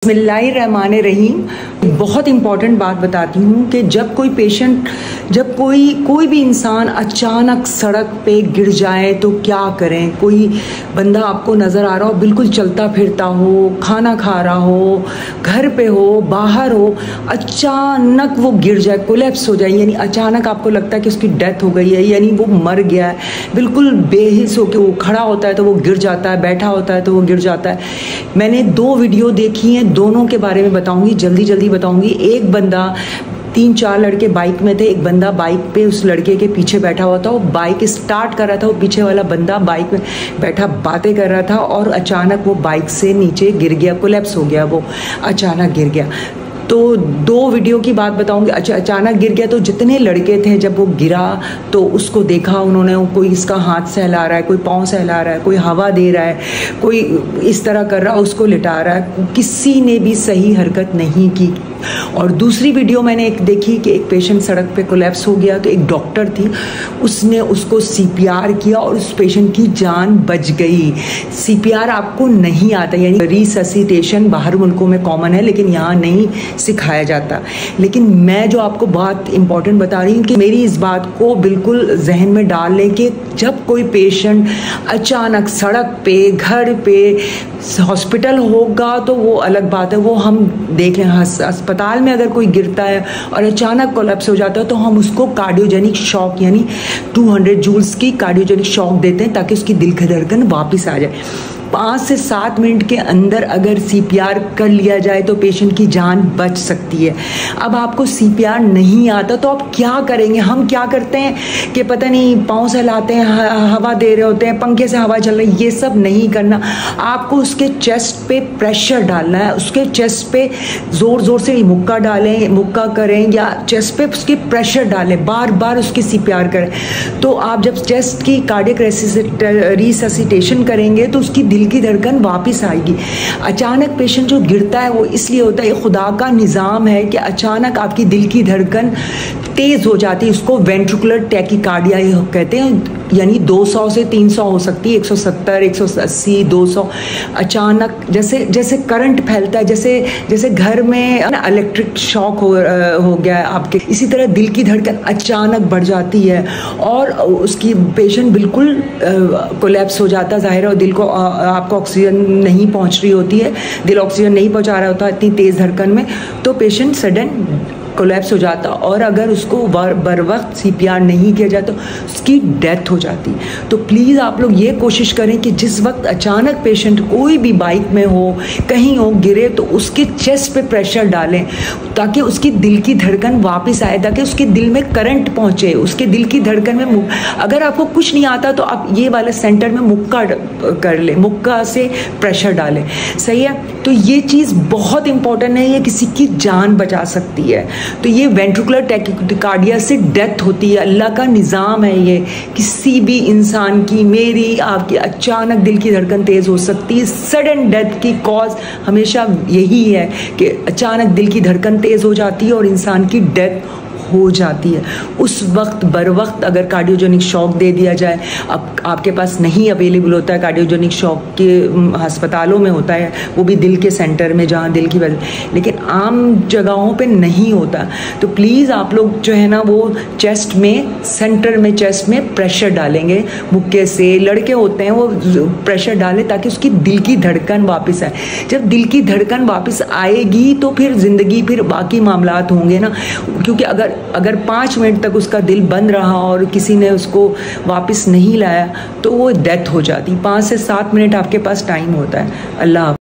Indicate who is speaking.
Speaker 1: बिस्मिल्लाहिर्रहमानिर्रहीम। बहुत इम्पॉर्टेंट बात बताती हूँ कि जब कोई पेशेंट, जब कोई भी इंसान अचानक सड़क पे गिर जाए तो क्या करें। कोई बंदा आपको नज़र आ रहा हो, बिल्कुल चलता फिरता हो, खाना खा रहा हो, घर पे हो, बाहर हो, अचानक वो गिर जाए, कोलैप्स हो जाए, यानी अचानक आपको लगता है कि उसकी डेथ हो गई है, यानी वो मर गया है। बिल्कुल बेहिस हो के वो खड़ा होता है तो वो गिर जाता है, बैठा होता है तो वो गिर जाता है। मैंने 2 वीडियो देखी हैं, दोनों के बारे में बताऊंगी, जल्दी बताऊंगी। एक बंदा, 3-4 लड़के बाइक में थे, एक बंदा बाइक पे उस लड़के के पीछे बैठा हुआ था, वो बाइक स्टार्ट कर रहा था, वो पीछे वाला बंदा बाइक में बैठा बातें कर रहा था और अचानक वो बाइक से नीचे गिर गया, कोलैप्स हो गया, वो अचानक गिर गया। तो 2 वीडियो की बात बताऊंगी। अचानक गिर गया तो जितने लड़के थे, जब वो गिरा तो उसको देखा उन्होंने, कोई इसका हाथ सहला रहा है, कोई पाँव सहला रहा है, कोई हवा दे रहा है, कोई इस तरह कर रहा है, उसको लिटा रहा है, किसी ने भी सही हरकत नहीं की। और दूसरी वीडियो मैंने एक देखी कि एक पेशेंट सड़क पे कोलैप्स हो गया तो एक डॉक्टर थी, उसने उसको CPR किया और उस पेशेंट की जान बच गई। CPR आपको नहीं आता, यानी रिससिटेशन बाहर मुल्कों में कॉमन है लेकिन यहाँ नहीं सिखाया जाता। लेकिन मैं जो आपको बात इंपॉर्टेंट बता रही हूँ कि मेरी इस बात को बिल्कुल जहन में डाल लें कि जब कोई पेशेंट अचानक सड़क पे, घर पे, हॉस्पिटल होगा तो वो अलग बात है, वो हम देख लें। अस्पताल में अगर कोई गिरता है और अचानक कोलैप्स हो जाता है तो हम उसको कार्डियोजेनिक शॉक यानी 200 जूल्स की कार्डियोजेनिक शॉक देते हैं ताकि उसकी दिल की धड़कन वापस आ जाए। 5 से 7 मिनट के अंदर अगर CPR कर लिया जाए तो पेशेंट की जान बच सकती है। अब आपको CPR नहीं आता तो आप क्या करेंगे? हम क्या करते हैं कि पता नहीं पाँव सहलाते हैं, हवा दे रहे होते हैं, पंखे से हवा चल रही है, ये सब नहीं करना। आपको उसके चेस्ट पे प्रेशर डालना है, उसके चेस्ट पे ज़ोर से मुक्का डालें, मुक्का करें या चेस्ट पे उसके प्रेशर डालें, बार बार उसकी CPR करें। तो आप जब चेस्ट की कार्डियक रिससिटेशन करेंगे तो उसकी दिल की धड़कन वापस आएगी। अचानक पेशेंट जो गिरता है वो इसलिए होता है, खुदा का निज़ाम है कि अचानक आपकी दिल की धड़कन तेज़ हो जाती है, उसको वेंट्रिकुलर टैकीकार्डिया कहते हैं, यानी 200 से 300 हो सकती है, 170, 180, 200। अचानक जैसे करंट फैलता है, जैसे घर में इलेक्ट्रिक शॉक हो गया है आपके, इसी तरह दिल की धड़कन अचानक बढ़ जाती है और उसकी पेशेंट बिल्कुल कोलैप्स हो जाता है। ज़ाहिर है दिल को आपको ऑक्सीजन नहीं पहुंच रही होती है, दिल ऑक्सीजन नहीं पहुंचा रहा होता इतनी तेज़ धड़कन में, तो पेशेंट सडन कोलैप्स हो जाता। और अगर उसको बर वक्त CPR नहीं किया जाए तो उसकी डेथ हो जाती। तो प्लीज़ आप लोग ये कोशिश करें कि जिस वक्त अचानक पेशेंट कोई भी बाइक में हो, कहीं हो, गिरे तो उसके चेस्ट पे प्रेशर डालें ताकि उसकी दिल की धड़कन वापस आए, ताकि उसके दिल में करंट पहुँचे, उसके दिल की धड़कन में। अगर आपको कुछ नहीं आता तो आप ये वाले सेंटर में मुक्का कर लें, मुक्का से प्रेशर डालें, सही है। तो ये चीज़ बहुत इंपॉर्टेंट है, ये किसी की जान बचा सकती है। तो ये वेंट्रिकुलर टैकीकार्डिया से डेथ होती है, अल्लाह का निज़ाम है ये। किसी भी इंसान की, मेरी, आपकी अचानक दिल की धड़कन तेज़ हो सकती है। सडन डेथ की कॉज हमेशा यही है कि अचानक दिल की धड़कन तेज़ हो जाती है और इंसान की डेथ हो जाती है। उस वक्त बर वक्त अगर कार्डियोजेनिक शॉक दे दिया जाए, अब आपके पास नहीं अवेलेबल होता है कार्डियोजेनिक शॉक, के अस्पतालों में होता है, वो भी दिल के सेंटर में जहाँ दिल की वजह, लेकिन आम जगहों पे नहीं होता। तो प्लीज़ आप लोग जो है ना वो चेस्ट में, सेंटर में, चेस्ट में प्रेशर डालेंगे मुक्के से। लड़के होते हैं वो प्रेशर डालें ताकि उसकी दिल की धड़कन वापस आए। जब दिल की धड़कन वापस आएगी तो फिर ज़िंदगी, फिर बाकी मामलात होंगे ना, क्योंकि अगर 5 मिनट तक उसका दिल बंद रहा और किसी ने उसको वापस नहीं लाया तो वो डेथ हो जाती। 5 से 7 मिनट आपके पास टाइम होता है। अल्लाह।